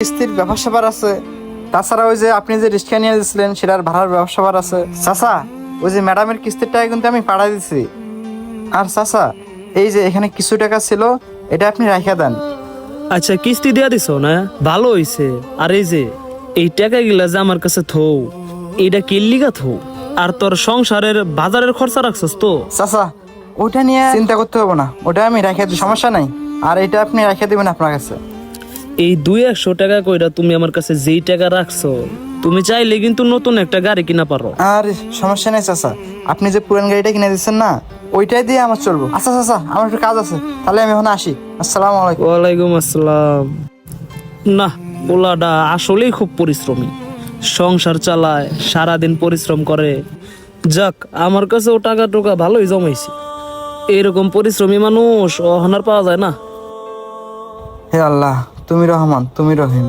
কিস্তির ব্যাপার স্যাপার আছে, তাছাড়া ওই যে আপনি যে রিক্সা নিয়ে দিয়েছিলেন সেটার ভাড়ার ব্যাপার স্যাপার আছে। চাচা, ওই যে ম্যাডামের কিস্তির টাকা কিন্তু আমি পাঠাই দিছি। আর চাচা, এই যে এখানে কিছু টাকা ছিল, এটা আপনি রাখা দেন। আচ্ছা, কিস্তি দিয়া দিছো না, ভালো হইছে। আর এই যে এই টাকা গিলা যে আমার কাছে থৌ, এইটা কিল্লিগা থৌ, আর তোর সংসারের বাজারের খরচা রাখছস তো? চাচা, ওটা নিয়ে চিন্তা করতে হবে না, ওটা আমি রেখে দিই, সমস্যা নাই। আর এটা আপনি রেখে দিবেন আপনার কাছে। এই 200 টাকা কইরা তুমি আমার কাছে যেই টাকা রাখছো, তুমি চাইলে কিন্তু নতুন একটা গাড়ি কিনা পারো। আর সমস্যা নেই চাচা, আপনি যে পুরান গাড়িটা কিনে দিচ্ছেন না, ওইটাই দিয়ে আমার চলবো। আচ্ছা চাচা, আমার একটু কাজ আছে, তাহলে আমি এখন আসি। আসসালামু আলাইকুম। ওয়ালাইকুম আসসালাম। না, পোলাটা আসলেই খুব পরিশ্রমী, সংসার চালায়, সারাদিন পরিশ্রম করে। যাক, আমার কাছে ও টাকা টোকা ভালোই জমাইছি। এরকম পরিশ্রমী মানুষ অহনার পাওয়া যায় না। হে আল্লাহ, তুমি রহমান, তুমি রহিম।